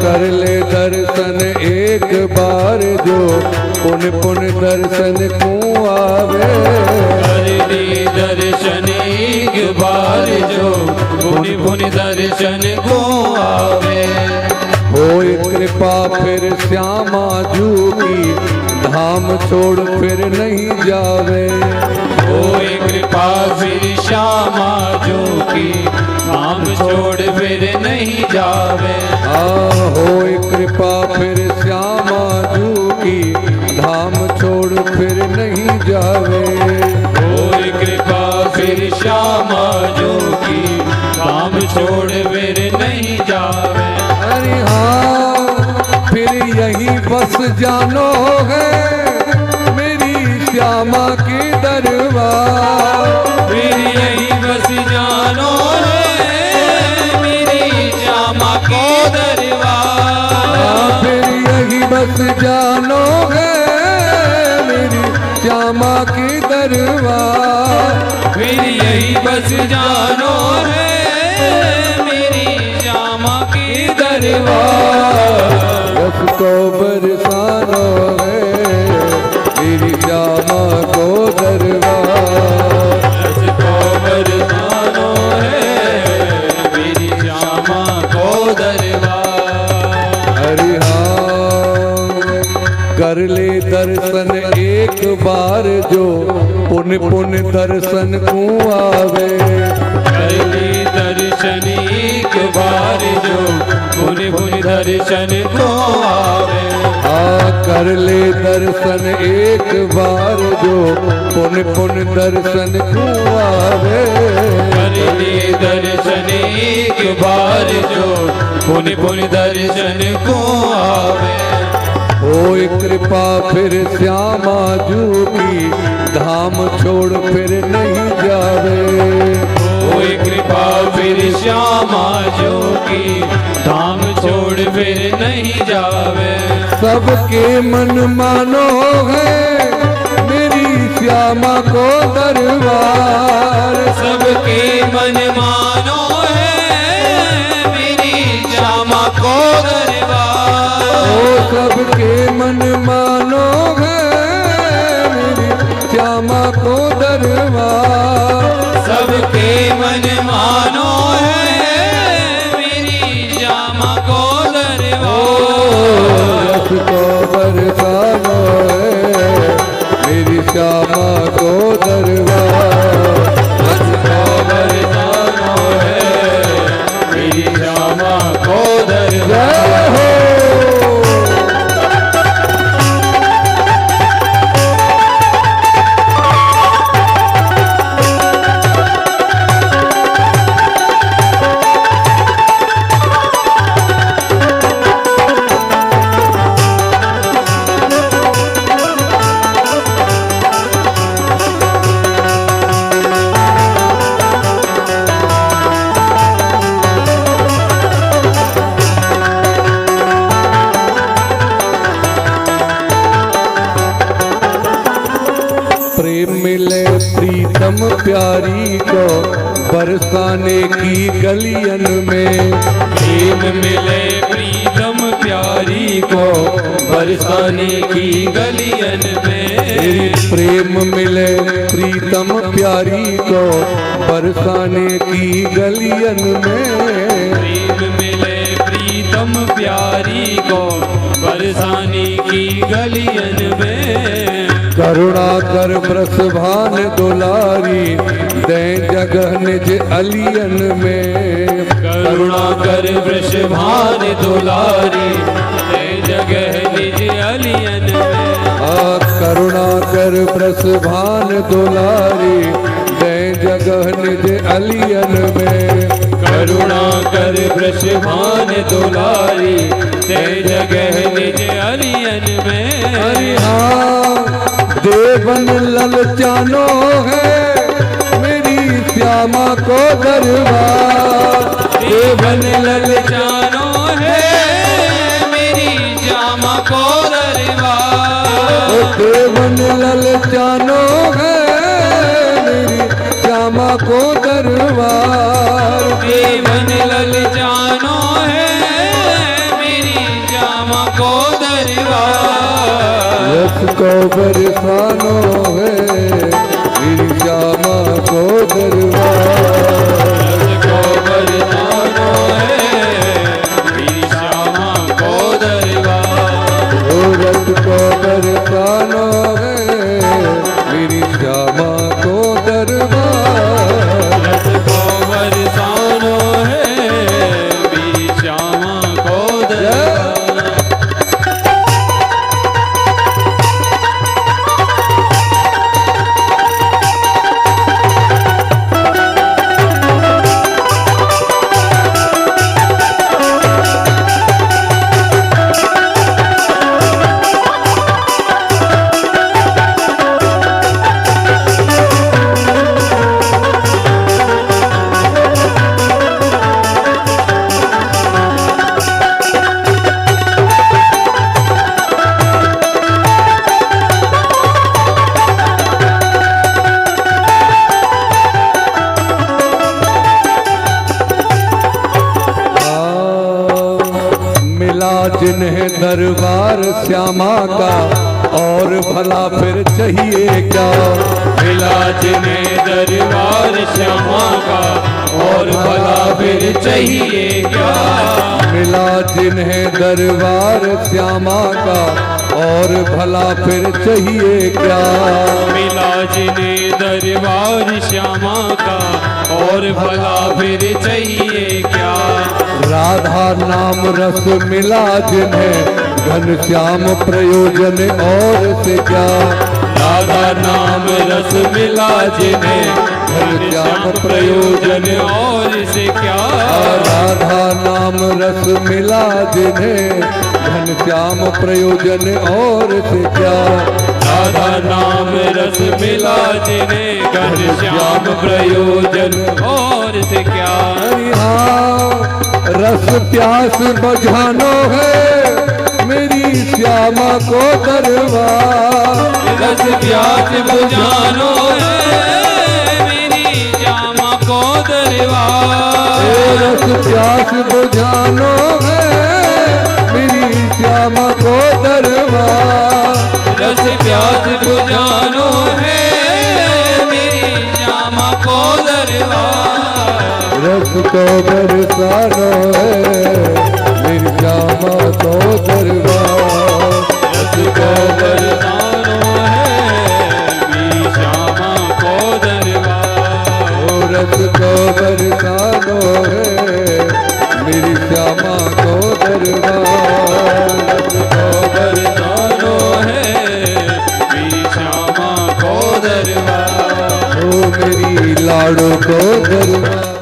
कर ले दर्शन एक बार जो पुन पुन दर्शन को आवे। कर ले दर्शन एक बार जो पुन पुन दर्शन को आवे। होय कृपा फिर श्यामा जू की धाम छोड़ फिर नहीं जावे। होय कृपा फिर श्यामा जो की धाम छोड़ फिर नहीं जावे। होय कृपा फिर श्यामा जू की धाम छोड़ फिर नहीं जावे। होय कृपा फिर श्यामा जो की धाम छोड़ फिर नहीं जावे। अरे हाँ फिर यही बस जानो है मेरी श्यामा की दरबार। फिर यही बस जानो है मेरी श्यामा को दरबार। फिर यही बस जानो है मेरी श्यामा की दरबार। फिर यही बस जानो है मेरी श्यामा की दरबार। रस को बरसानो है मेरी श्यामा को दरबार। रस को बरसानो है मेरी श्यामा को दरबार। हरि हाँ कर ले दर्शन एक बार जो पुन पुन दर्शन को आवे। कर ले दर्शन एक बार जो पुन पुन दर्शन को आवे। कर ले दर्शन एक बार जो पुन पुन दर्शन को आवे। कर ले दर्शन एक बार जो पुन पुन दर्शन को आवे। होय कृपा फिर श्यामा जू की धाम छोड़ फिर नहीं जावे। होय कृपा फिर श्यामा जो की धाम छोड़ फिर नहीं जावे। सबके मन मानो है मेरी श्यामा को दरबार। सबके मन मानो है मेरी श्यामा को दरबार। सबके मन मानो है मेरी श्यामा को दरबार। सबके मन मानो है मेरी श्यामा को दरबार। रस को बरसानो है मेरी श्यामा को दरबार। रस को बरसानो है मेरी श्यामा को दरबार। प्रेम मिले प्रीतम प्यारी को बरसाने की गलियन में। प्रेम मिले प्रीतम प्यारी को बरसाने की गलियन में। प्रेम मिले प्रीतम प्यारी को बरसाने की गलियन में। प्रेम मिले प्रीतम प्यारी को बरसाने की गलियन में। करुणा कर ब्रसभान दुलारी दे जगह निज अलियन में। करुणा कर वृषभान दुलारी दे जगह निज अलियन में। करुणा कर ब्रसभान दुलारी दे जगह निज अलियन में। करुणा कर वृषभान दुलारी दे जगह निज अलियन में। हरि हाँ देवन ललचानो है मेरी श्यामा को दरबार। देवन ललचानो है मेरी श्यामा को दरबार। देवन ललचानो है मेरी श्यामा को दरबार। देवन ललचानो है मेरी रस को बरसानो है मेरी श्यामा को दरबार। रस को बरसानो है मेरी श्यामा को दरबार। ओ रस को बरसानो है मेरी श्यामा को दरबार। रस को बरसानो है मेरी श्यामा को दरबार। जिन्हें दरबार श्यामा का और भला फिर चाहिए क्या। मिला जिन्हें दरबार श्यामा का और भला फिर चाहिए क्या। मिला जिन्हें दरबार श्यामा का और भला फिर चाहिए क्या। मिला जिन्हें दरबार श्यामा का और भला फिर चाहिए क्या। राधा नाम रस मिला जिन्हें घन श्याम प्रयोजन और से क्या। राधा नाम रस मिला जिन्हें घन श्याम प्रयोजन और से क्या। राधा नाम रस मिला जिन्हें घन श्याम प्रयोजन और से क्या। राधा नाम रस मिला जिन्हें घन श्याम प्रयोजन और से क्या। हाँ रस प्यास बुझानो है मेरी श्यामा को दरबार। रस प्यास बुझानो है मेरी श्यामा को दरबार। रस प्यास बुझानो है मेरी श्यामा को दरबार। रस प्यास बुझानो है मेरी श्यामा को दरबार। रस को बरसानो है मेरी श्यामा को दरबार। रस को बरसानो है मेरी श्यामा को दरबार। ओ रस को बरसानो है मेरी श्यामा को दरबार। रस को बरसानो है मेरी श्यामा को दरबार। ओ मेरी लाड़ो को दरबार।